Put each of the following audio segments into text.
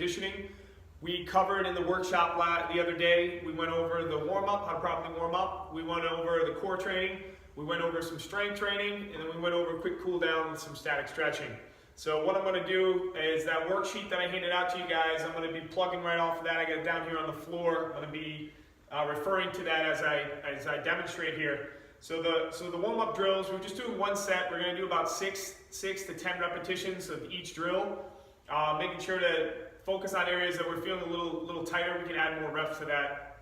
conditioning. We covered in the workshop the other day, we went over the warm-up, how to properly warm up. We went over the core training. We went over some strength training, and then we went over a quick cool down with some static stretching. So what I'm going to do is that worksheet that I handed out to you guys, I'm going to be plugging right off of that. I got it down here on the floor. I'm going to be referring to that as I demonstrate here. So the warm-up drills, we're just doing one set. We're going to do about 6 to 10 repetitions of each drill, making sure to focus on areas that we're feeling a little tighter. We can add more reps to that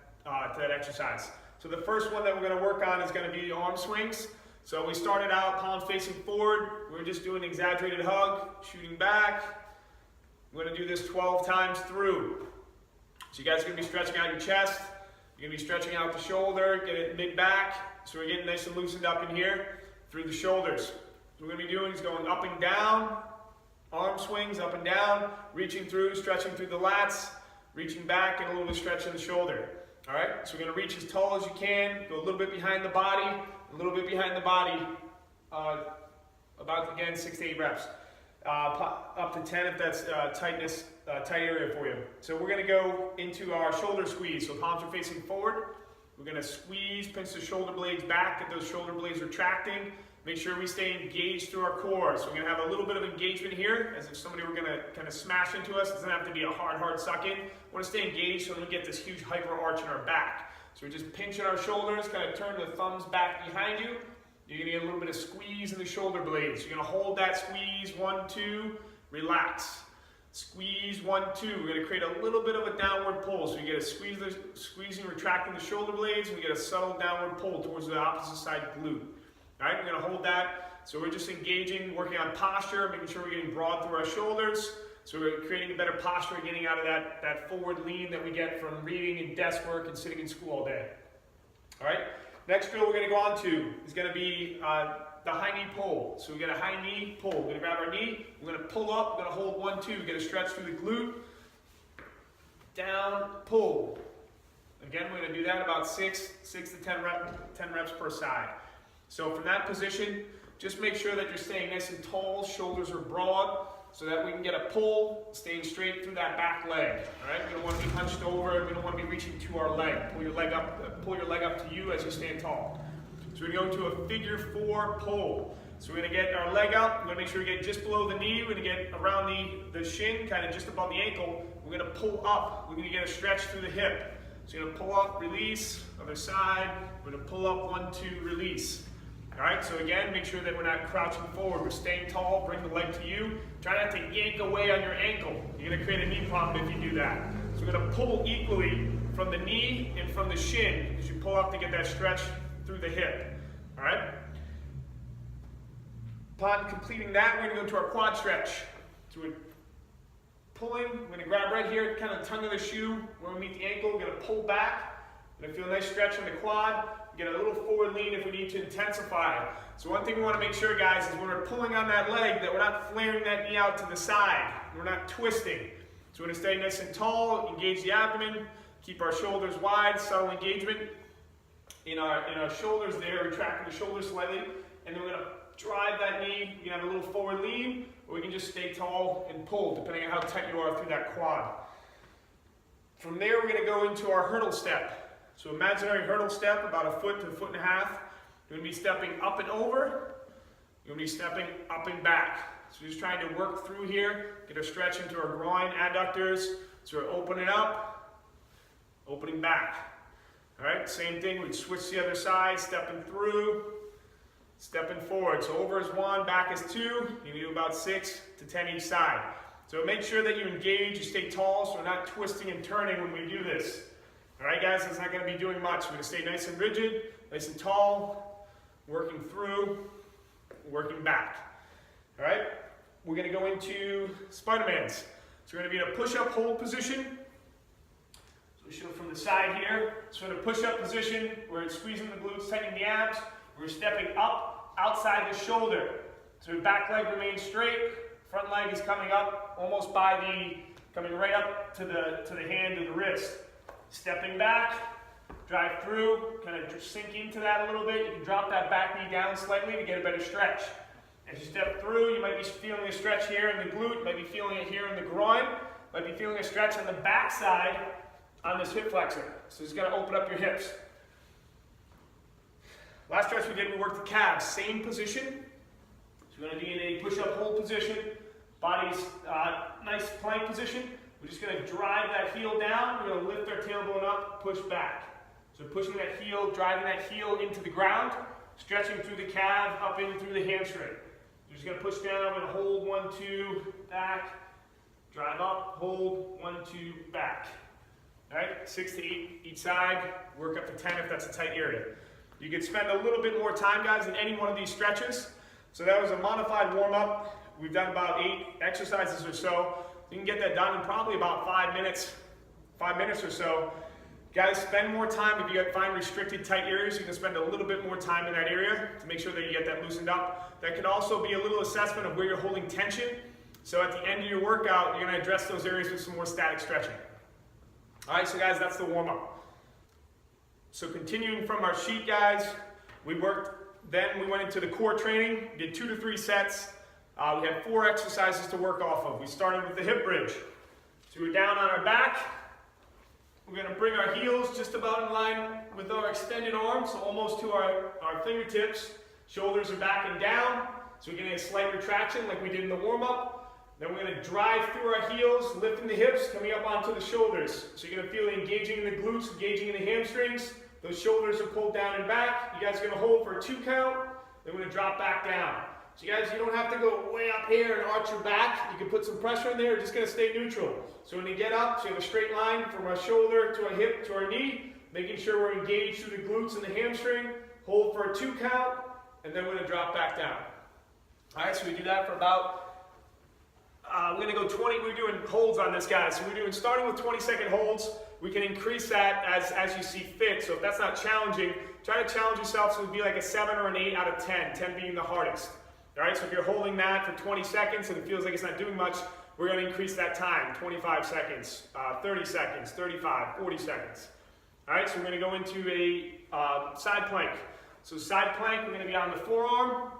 exercise. So the first one that we're going to work on is going to be arm swings. So we started out palms facing forward. We're just doing an exaggerated hug, shooting back. We're going to do this 12 times through. So you guys are going to be stretching out your chest. You're going to be stretching out the shoulder, get it mid-back. So we're getting nice and loosened up in here through the shoulders. What we're going to be doing is going up and down, arm swings up and down, reaching through, stretching through the lats, reaching back, and a little bit of stretch in the shoulder. All right, so we're going to reach as tall as you can, go a little bit behind the body, about, again, 6 to 8 reps. Up to 10 if that's tight area for you. So we're going to go into our shoulder squeeze. So palms are facing forward. We're going to squeeze, pinch the shoulder blades back, get those shoulder blades retracting. Make sure we stay engaged through our core. So we're going to have a little bit of engagement here, as if somebody were going to kind of smash into us. It doesn't have to be a hard suck in. We want to stay engaged so we don't get this huge hyper arch in our back. So we're just pinching our shoulders, kind of turn the thumbs back behind you. You're going to get a little bit of squeeze in the shoulder blades. You're going to hold that squeeze, 1, 2, relax. Squeeze, 1, 2. We're going to create a little bit of a downward pull. So you get a squeezing, retracting the shoulder blades, and we get a subtle downward pull towards the opposite side glute. All right, we're going to hold that. So we're just engaging, working on posture, making sure we're getting broad through our shoulders. So we're creating a better posture, getting out of that forward lean that we get from reading and desk work and sitting in school all day. All right, next drill we're going to go on to is going to be the high knee pull. So we get a high knee pull. We're going to grab our knee, we're going to pull up, we're going to hold 1, 2, get a stretch through the glute, down, pull. Again, we're going to do that about 6 to 10 reps per side. So from that position, just make sure that you're staying nice and tall, shoulders are broad, so that we can get a pull, staying straight through that back leg. All right, we don't want to be hunched over, we don't want to be reaching to our leg. Pull your leg up to you as you stand tall. So we're going to a figure 4 pull. So we're going to get our leg up, we're going to make sure we get just below the knee, we're going to get around the shin, kind of just above the ankle. We're going to pull up, we're going to get a stretch through the hip. So you're going to pull up, release, other side, we're going to pull up, 1, 2, release. All right, so again, make sure that we're not crouching forward. We're staying tall, bring the leg to you. Try not to yank away on your ankle. You're going to create a knee problem if you do that. So we're going to pull equally from the knee and from the shin as you pull up to get that stretch through the hip. All right? Upon completing that, we're going to go to our quad stretch. So we're pulling, we're going to grab right here, kind of tongue of the shoe, where we meet the ankle. We're going to pull back. We're going to feel a nice stretch on the quad. Get a little forward lean if we need to intensify. So one thing we want to make sure, guys, is when we're pulling on that leg that we're not flaring that knee out to the side. We're not twisting. So we're going to stay nice and tall, engage the abdomen, keep our shoulders wide, subtle engagement in our shoulders there, retracting the shoulders slightly, and then we're going to drive that knee. You can have a little forward lean, or we can just stay tall and pull, depending on how tight you are through that quad. From there, we're going to go into our hurdle step. So imaginary hurdle step, about 1 foot to 1.5 feet. You're going to be stepping up and over. You're going to be stepping up and back. So just trying to work through here, get a stretch into our groin, adductors. So we're opening up, opening back. All right, same thing. We'd switch the other side, stepping through, stepping forward. So over is 1, back is 2. You can do about 6 to 10 each side. So make sure that you engage, you stay tall, so we're not twisting and turning when we do this. All right, guys, that's not going to be doing much. We're going to stay nice and rigid, nice and tall, working through, working back. All right, we're going to go into Spider-Mans. So we're going to be in a push-up hold position. So we show from the side here. So in a push-up position, we're squeezing the glutes, tightening the abs. We're stepping up outside the shoulder. So the back leg remains straight. Front leg is coming up, almost coming right up to the hand of the wrist. Stepping back, drive through, kind of sink into that a little bit. You can drop that back knee down slightly to get a better stretch. As you step through, you might be feeling a stretch here in the glute, you might be feeling it here in the groin. might be feeling a stretch on the back side on this hip flexor. So it's going to open up your hips. Last stretch we did, we worked the calves. Same position. So we're going to be in a push-up hold position. Body's nice plank position. We're just going to drive that heel down. We're going to lift our tailbone up, push back. So pushing that heel, driving that heel into the ground, stretching through the calf, up in through the hamstring. You're just going to push down and hold 1, 2, back, drive up, hold 1, 2, back. All right, 6 to 8 each side, work up to 10 if that's a tight area. You can spend a little bit more time, guys, in any one of these stretches. So that was a modified warm-up. We've done about 8 exercises or so. You can get that done in probably about 5 minutes or so. Guys, spend more time. If you find restricted tight areas, you can spend a little bit more time in that area to make sure that you get that loosened up. That can also be a little assessment of where you're holding tension. So at the end of your workout, you're going to address those areas with some more static stretching. All right, so guys, that's the warm-up. So continuing from our sheet, guys, we went into the core training, did 2 to 3 sets. We had 4 exercises to work off of. We started with the hip bridge. So we're down on our back. We're going to bring our heels just about in line with our extended arms, so almost to our fingertips. Shoulders are back and down, so we're getting a slight retraction like we did in the warm-up. Then we're going to drive through our heels, lifting the hips, coming up onto the shoulders. So you're going to feel engaging in the glutes, engaging in the hamstrings. Those shoulders are pulled down and back. You guys are going to hold for a 2 count. Then we're going to drop back down. So you guys, you don't have to go way up here and arch your back. You can put some pressure in there. You're just going to stay neutral. So when you get up, so you have a straight line from our shoulder to our hip to our knee, making sure we're engaged through the glutes and the hamstring. Hold for a 2 count, and then we're going to drop back down. All right, so we do that for about, we're going to go 20, we're doing holds on this, guys. So we're doing, starting with 20-second holds. We can increase that as you see fit. So if that's not challenging, try to challenge yourself so it would be like a 7 or an 8 out of 10, 10 being the hardest. All right, so if you're holding that for 20 seconds and it feels like it's not doing much, we're going to increase that time, 25 seconds, 30 seconds, 35, 40 seconds. All right, so we're going to go into a side plank. So side plank, we're going to be on the forearm.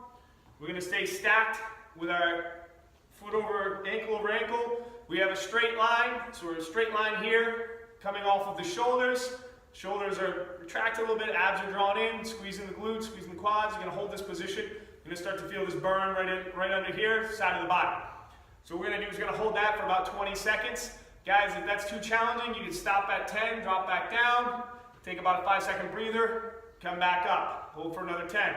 We're going to stay stacked with our foot over ankle. We have a straight line, so we're a straight line here, coming off of the shoulders. Shoulders are retracted a little bit, abs are drawn in, squeezing the glutes, squeezing the quads. You're going to hold this position. You're going to start to feel this burn right under here, side of the body. So what we're going to do is we're going to hold that for about 20 seconds. Guys, if that's too challenging, you can stop at 10, drop back down, take about a 5-second breather, come back up, hold for another 10.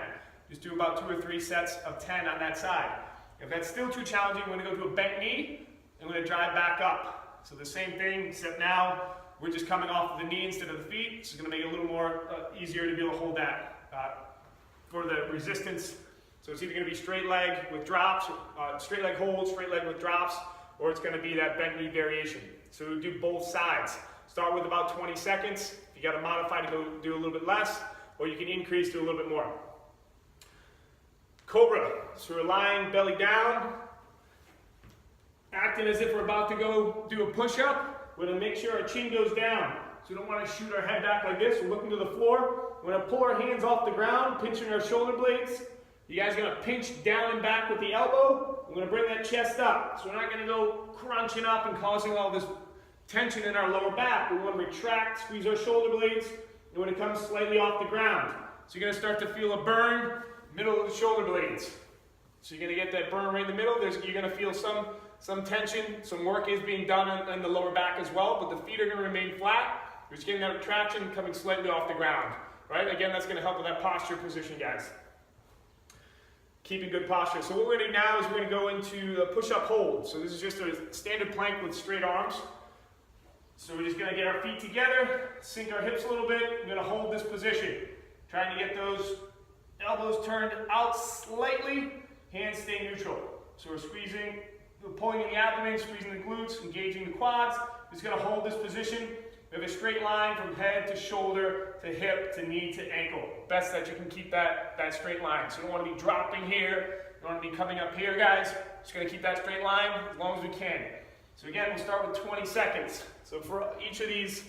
Just do about 2 or 3 sets of 10 on that side. If that's still too challenging, we're going to go to a bent knee, and we're going to drive back up. So the same thing, except now we're just coming off of the knee instead of the feet. This is going to make it a little more easier to be able to hold that for the resistance. So it's either going to be straight leg with drops, straight leg holds, straight leg with drops, or it's going to be that bent knee variation. So we do both sides. Start with about 20 seconds. If you got to modify to go do a little bit less, or you can increase to a little bit more. Cobra. So we're lying belly down, acting as if we're about to go do a push-up. We're going to make sure our chin goes down. So we don't want to shoot our head back like this. We're looking to the floor. We're going to pull our hands off the ground, pinching our shoulder blades. You guys are going to pinch down and back with the elbow. We're going to bring that chest up. So we're not going to go crunching up and causing all this tension in our lower back. We want to retract, squeeze our shoulder blades, and when it comes slightly off the ground. So you're going to start to feel a burn, middle of the shoulder blades. So you're going to get that burn right in the middle. You're going to feel some tension. Some work is being done in the lower back as well, but the feet are going to remain flat. You're just getting that retraction coming slightly off the ground. Right? Again, that's going to help with that posture position, guys. Keeping good posture. So what we're going to do now is we're going to go into the push-up hold. So this is just a standard plank with straight arms. So we're just going to get our feet together, sink our hips a little bit. We're going to hold this position. Trying to get those elbows turned out slightly. Hands stay neutral. So we're squeezing, pulling in the abdomen, squeezing the glutes, engaging the quads. We're just going to hold this position. We have a straight line from head to shoulder to hip to knee to ankle. Best that you can keep that straight line. So you don't want to be dropping here. You don't want to be coming up here, guys. Just going to keep that straight line as long as we can. So again, we'll start with 20 seconds. So for each of these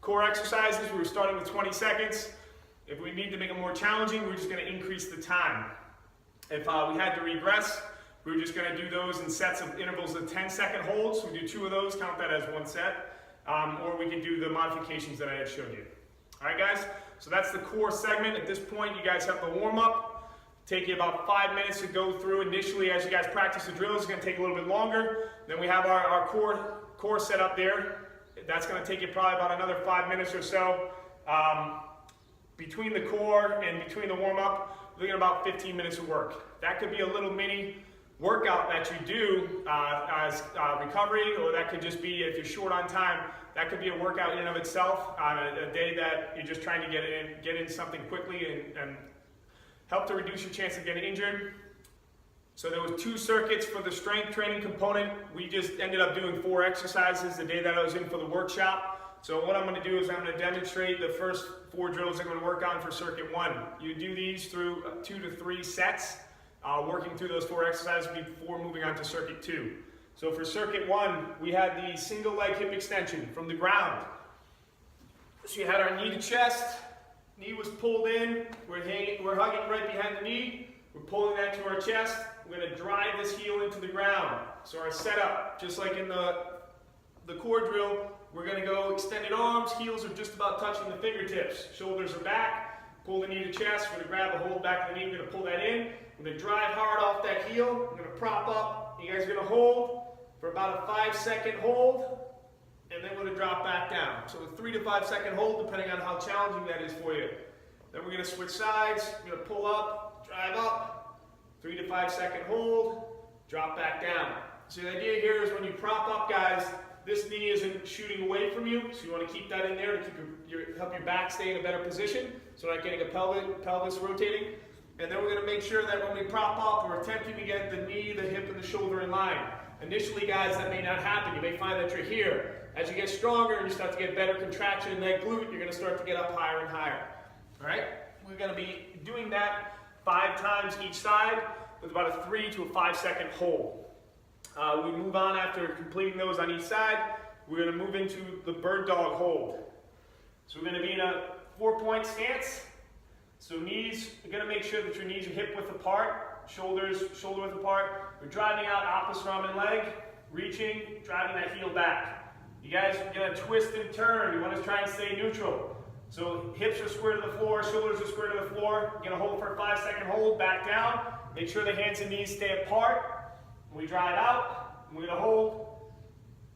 core exercises, we're starting with 20 seconds. If we need to make it more challenging, we're just going to increase the time. If we had to regress, We're just going to do those in sets of intervals of 10-second holds. So we do 2 of those, count that as 1 set. Or we can do the modifications that I had showed you. All right, guys? So that's the core segment. At this point, you guys have the warm-up. Take you about 5 minutes to go through. Initially, as you guys practice the drills, it's going to take a little bit longer. Then we have our core set up there. That's going to take you probably about another 5 minutes or so. Between the core and between the warm-up, looking at about 15 minutes of work. That could be a little mini workout that you do as recovery, or that could just be, if you're short on time, that could be a workout in and of itself on a day that you're just trying to get in something quickly and help to reduce your chance of getting injured. So there was 2 circuits for the strength training component. We just ended up doing 4 exercises the day that I was in for the workshop. So what I'm going to do is I'm going to demonstrate the first 4 drills I'm going to work on for circuit 1. You do these through 2 to 3 sets, working through those 4 exercises before moving on to circuit 2. So for circuit 1, we had the single leg hip extension from the ground. So you had our knee to chest, knee was pulled in, we're hugging right behind the knee, we're pulling that to our chest, we're going to drive this heel into the ground. So our setup, just like in the core drill, we're going to go extended arms, heels are just about touching the fingertips, shoulders are back, pull the knee to chest, we're going to grab a hold back of the knee, we're going to pull that in, we're going to drive hard off that heel, we're going to prop up, you guys are going to hold for about a 5-second hold, and then we're going to drop back down. So a 3 to 5 second hold, depending on how challenging that is for you. Then we're going to switch sides, we're going to pull up, drive up, 3 to 5 second hold, drop back down. So the idea here is when you prop up, guys, this knee isn't shooting away from you, so you want to keep that in there to keep help your back stay in a better position, so not getting a pelvis rotating. And then we're going to make sure that when we prop up, we're attempting to get the knee, the hip, and the shoulder in line. Initially, guys, that may not happen. You may find that you're here. As you get stronger and you start to get better contraction in that glute, you're going to start to get up higher and higher. All right? We're going to be doing that 5 times each side with about a 3 to 5 second hold. We move on after completing those on each side. We're going to move into the bird dog hold. So we're going to be in a 4-point stance. So knees, you're going to make sure that your knees are hip width apart, shoulders shoulder width apart. We're driving out opposite arm and leg, reaching, driving that heel back. You guys are going to twist and turn. You want to try and stay neutral. So hips are square to the floor, shoulders are square to the floor. You're going to hold for a 5 second hold, back down. Make sure the hands and knees stay apart. We drive out, and we're going to hold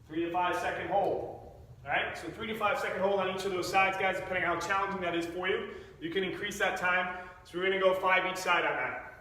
3 to 5 second hold. All right, so 3 to 5 second hold on each of those sides, guys, depending on how challenging that is for you. You can increase that time. So we're going to go 5 each side on that.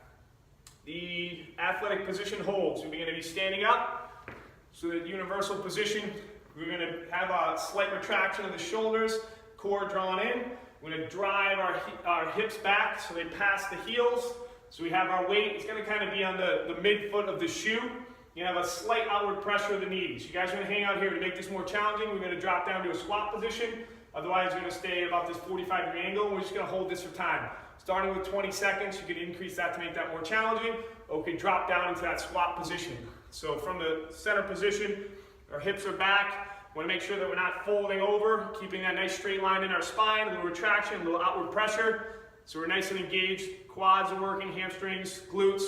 The athletic position holds. We're going to be standing up. So the universal position, we're going to have a slight retraction of the shoulders, core drawn in. We're going to drive our hips back so they pass the heels. So we have our weight, it's going to kind of be on the midfoot of the shoe. You have a slight outward pressure of the knees. You guys are going to hang out here to make this more challenging. We're going to drop down to a squat position. Otherwise, you're going to stay at about this 45-degree angle. We're just going to hold this for time. Starting with 20 seconds, you can increase that to make that more challenging. Or we can drop down into that squat position. So from the center position, our hips are back. We want to make sure that we're not folding over, keeping that nice straight line in our spine, a little retraction, a little outward pressure. So we're nice and engaged. Quads are working, hamstrings, glutes.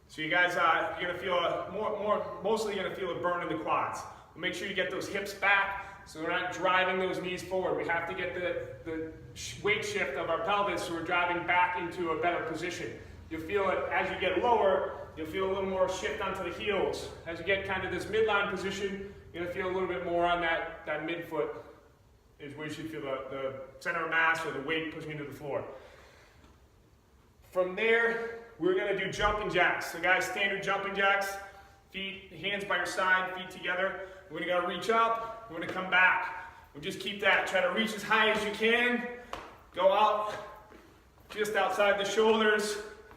So you guys, you're going to feel mostly you're going to feel a burn in the quads. Make sure you get those hips back so we're not driving those knees forward. We have to get the weight shift of our pelvis so we're driving back into a better position. You'll feel it as you get lower, you'll feel a little more shift onto the heels. As you get kind of this midline position, you're going to feel a little bit more on that midfoot is where you should feel the center of mass or the weight pushing into the floor. From there, we're going to do jumping jacks. So guys, standard jumping jacks, feet, hands by your side, feet together. We're going to reach up, we're going to come back. We'll just keep that, try to reach as high as you can. Go out, just outside the shoulders,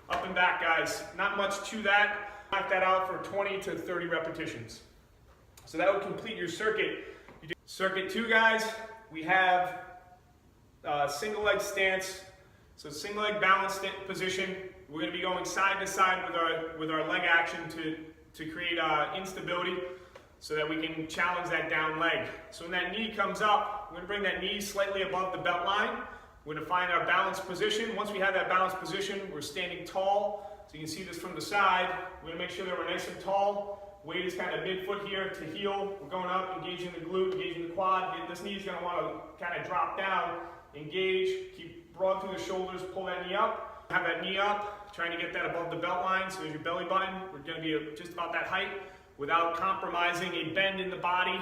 up and back, guys. Not much to that. Knock that out for 20 to 30 repetitions. So that would complete your circuit. Circuit 2, guys, we have single leg stance. So single leg balance position. We're going to be going side to side with our leg action to create instability so that we can challenge that down leg. So when that knee comes up, we're going to bring that knee slightly above the belt line. We're going to find our balance position. Once we have that balance position, we're standing tall. So you can see this from the side. We're gonna make sure that we're nice and tall. Weight is kind of mid-foot here to heel. We're going up, engaging the glute, engaging the quad. This knee is gonna wanna kind of drop down, engage, keep broad through the shoulders, pull that knee up. Have that knee up, trying to get that above the belt line. So there's your belly button. We're gonna be just about that height without compromising a bend in the body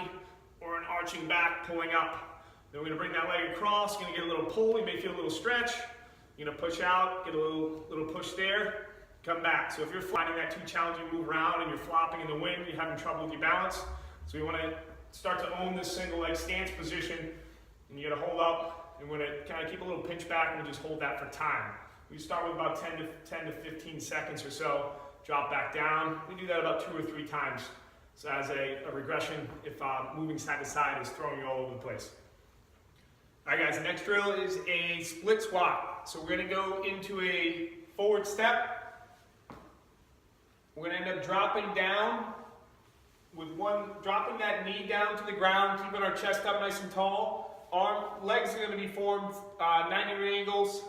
or an arching back, pulling up. Then we're gonna bring that leg across. You're gonna get a little pull. You may feel a little stretch. You're gonna push out, get a little push there, come back. So if you're finding that too challenging, move around and you're flopping in the wind, you're having trouble with your balance. So you wanna start to own this single leg stance position, and you gotta hold up, and we're gonna kind of keep a little pinch back, and we just hold that for time. We start with about 10 to 15 seconds or so, drop back down. We do that about 2 or 3 times. So as a regression, if moving side to side is throwing you all over the place. All right guys, the next drill is a split squat. So we're gonna go into a forward step. We're gonna end up dropping down with dropping that knee down to the ground, keeping our chest up nice and tall. Legs are gonna be formed 90-degree angles,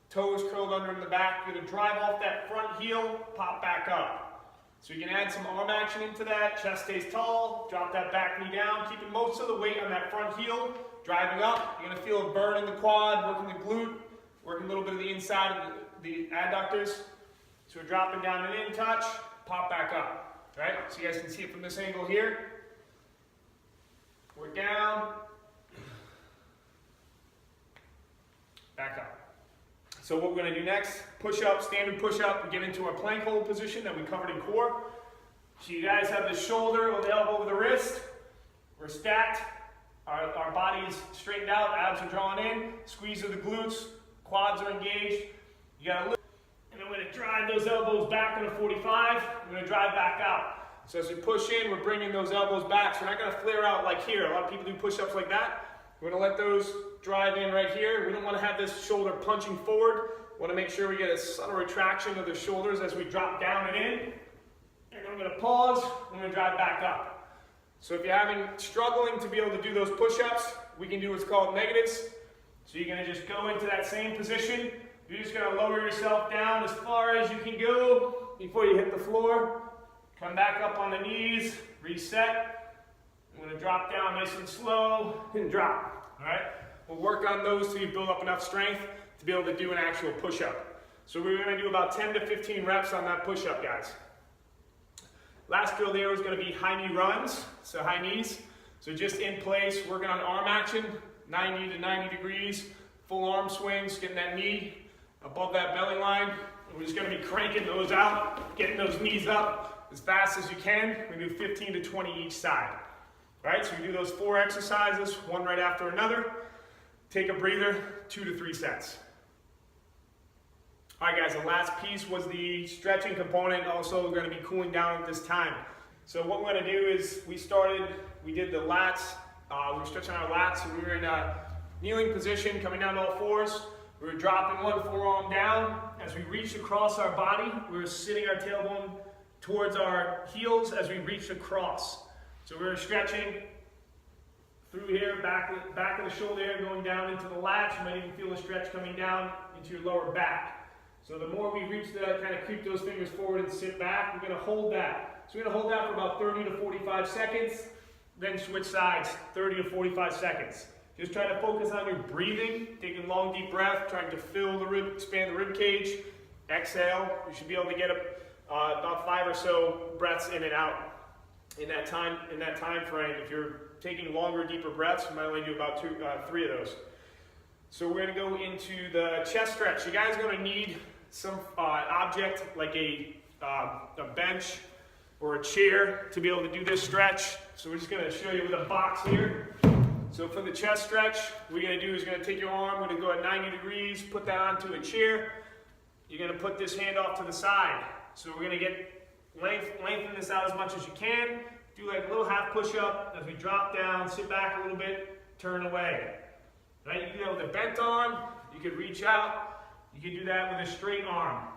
toes curled under in the back. You're gonna drive off that front heel, pop back up. So you can add some arm action into that, chest stays tall, drop that back knee down, keeping most of the weight on that front heel, driving up. You're gonna feel a burn in the quad, working the glute, working a little bit of the inside of the adductors. So we're dropping down and in, touch, pop back up, right? So you guys can see it from this angle here. We're down, back up. So what we're gonna do next, push-up, standard push-up, we get into our plank hold position that we covered in core. So you guys have the shoulder or the elbow over the wrist. We're stacked, our body's straightened out, abs are drawn in, squeeze of the glutes, quads are engaged. You gotta lift, and then we're gonna drive those elbows back on a 45, we're gonna drive back out. So as we push in, we're bringing those elbows back. So we're not gonna flare out like here. A lot of people do push-ups like that. We're gonna let those drive in right here. We don't wanna have this shoulder punching forward. We wanna make sure we get a subtle retraction of the shoulders as we drop down and in. And I'm gonna pause, I'm gonna drive back up. So if you're struggling to be able to do those push-ups, we can do what's called negatives. So you're gonna just go into that same position. You're just gonna lower yourself down as far as you can go before you hit the floor. Come back up on the knees, reset. I'm gonna drop down nice and slow and drop, all right? We'll work on those till you build up enough strength to be able to do an actual push-up. So we're gonna do about 10 to 15 reps on that push-up, guys. Last drill there is gonna be high knee runs, so high knees. So just in place, working on arm action, 90 to 90 degrees, full arm swings, getting that knee above that belly line. And we're just gonna be cranking those out, getting those knees up as fast as you can. We do 15 to 20 each side. All right, so we do those 4 exercises, one right after another. Take a breather, 2 to 3 sets. All right, guys, the last piece was the stretching component. Also, we're gonna be cooling down at this time. So what we're gonna do is we did the lats. We were stretching our lats, so we were in a kneeling position, coming down to all fours. We were dropping one forearm down. As we reached across our body, we were sitting our tailbone towards our heels as we reached across. So we're stretching through here, back of the shoulder here, going down into the lats. You might even feel a stretch coming down into your lower back. So the more we reach that, kind of creep those fingers forward and sit back, we're gonna hold that. So we're gonna hold that for about 30 to 45 seconds, then switch sides, 30 to 45 seconds. Just try to focus on your breathing, taking long, deep breath, trying to fill the rib, expand the rib cage. Exhale, you should be able to get about 5 or so breaths in and out. In that time frame, if you're taking longer, deeper breaths, you might only do about 3 of those. So we're gonna go into the chest stretch. You guys are gonna need some object like a bench or a chair to be able to do this stretch. So we're just gonna show you with a box here. So for the chest stretch, what you're gonna do is you're gonna take your arm, we're gonna go at 90 degrees, put that onto a chair. You're gonna put this hand off to the side. So we're gonna get lengthen this out as much as you can. Do like a little half push-up as we drop down, sit back a little bit, turn away. Right? You can do that with a bent arm, you could reach out, you can do that with a straight arm.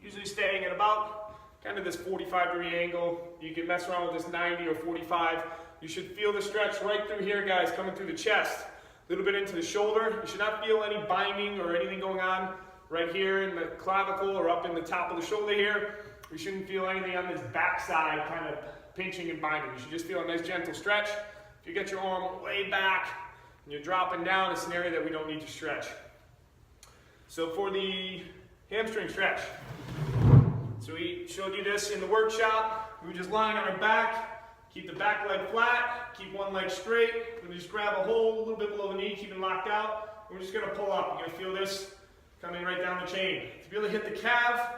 Usually staying at about kind of this 45-degree angle. You can mess around with this 90 or 45. You should feel the stretch right through here, guys, coming through the chest. A little bit into the shoulder. You should not feel any binding or anything going on right here in the clavicle or up in the top of the shoulder here. You shouldn't feel anything on this backside kind of pinching and binding. You should just feel a nice gentle stretch. If you get your arm way back and you're dropping down, it's an area that we don't need to stretch. So for the hamstring stretch, so we showed you this in the workshop. We were just lying on our back, keep the back leg flat, keep one leg straight. We're going to just grab a hold a little bit below the knee, keep it locked out. We're just going to pull up. You're going to feel this coming right down the chain. To be able to hit the calf,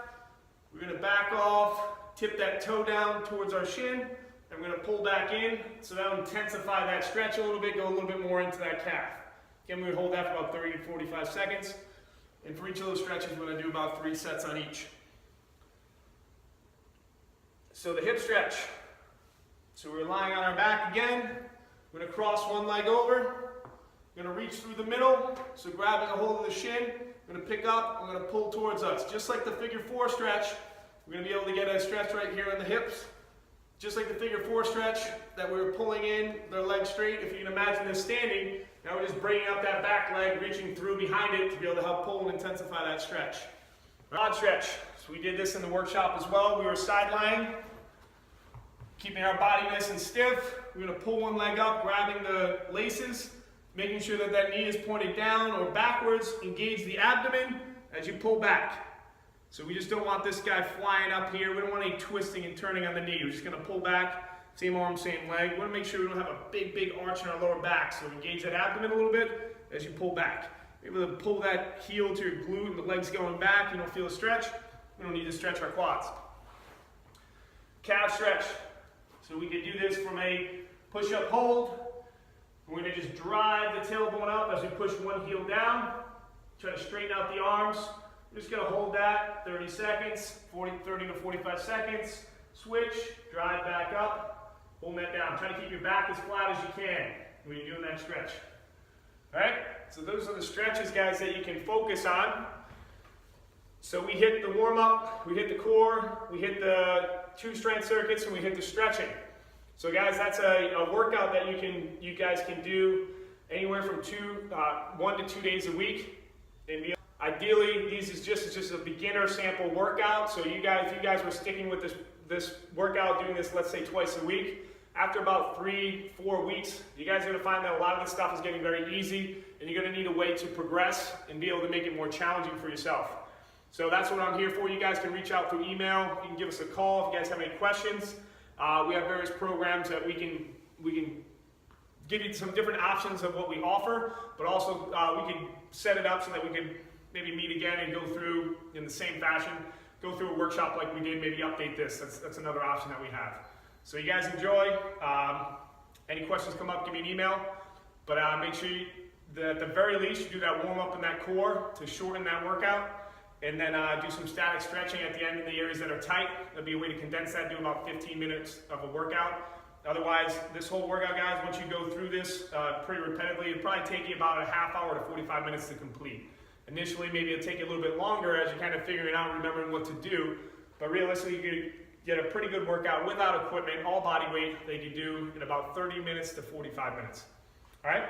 we're going to back off, tip that toe down towards our shin, and we're going to pull back in, so that will intensify that stretch a little bit, go a little bit more into that calf. Again, we would hold that for about 30 to 45 seconds, and for each of those stretches, we're going to do about 3 sets on each. So the hip stretch. So we're lying on our back again. We're going to cross one leg over. We're going to reach through the middle, so grabbing a hold of the shin. We're going to pick up, we're going to pull towards us. Just like the figure 4 stretch, we're going to be able to get a stretch right here in the hips. Just like the figure 4 stretch that we were pulling in, their leg straight. If you can imagine this standing, now we're just bringing up that back leg, reaching through behind it to be able to help pull and intensify that stretch. Quad stretch. So we did this in the workshop as well. We were side lying, keeping our body nice and stiff. We're going to pull one leg up, grabbing the laces, making sure that that knee is pointed down or backwards. Engage the abdomen as you pull back. So we just don't want this guy flying up here. We don't want any twisting and turning on the knee. We're just going to pull back, same arm, same leg. We want to make sure we don't have a big arch in our lower back. So engage that abdomen a little bit as you pull back. Be able to pull that heel to your glute and the legs going back. You don't feel a stretch. We don't need to stretch our quads. Calf stretch. So we could do this from a push-up hold. We're going to just drive the tailbone up as we push one heel down. Try to straighten out the arms. We're just going to hold that 30 seconds, 30 to 45 seconds. Switch, drive back up, hold that down. Try to keep your back as flat as you can when you're doing that stretch. All right? So those are the stretches, guys, that you can focus on. So we hit the warm-up, we hit the core, we hit the 2 strength circuits, and we hit the stretching. So guys, that's a workout that you guys can do anywhere from 1 to 2 days a week. Ideally, these is just a beginner sample workout. So if you guys were sticking with this workout, doing this, let's say twice a week, after about 3-4 weeks, you guys are going to find that a lot of this stuff is getting very easy, and you're going to need a way to progress and be able to make it more challenging for yourself. So that's what I'm here for. You guys can reach out through email. You can give us a call if you guys have any questions. We have various programs that we can give you some different options of what we offer, but also we can set it up so that we can maybe meet again and go through in the same fashion, go through a workshop like we did, maybe update this. That's another option that we have. So you guys enjoy. Any questions come up, give me an email. But make sure that at the very least you do that warm up in that core to shorten that workout. And then do some static stretching at the end in the areas that are tight. That'll be a way to condense that, do about 15 minutes of a workout. Otherwise, this whole workout, guys, once you go through this pretty repetitively, it'll probably take you about a half hour to 45 minutes to complete. Initially, maybe it'll take you a little bit longer as you're kind of figuring out and remembering what to do. But realistically, you can get a pretty good workout without equipment, all body weight, that you can do in about 30 minutes to 45 minutes. All right?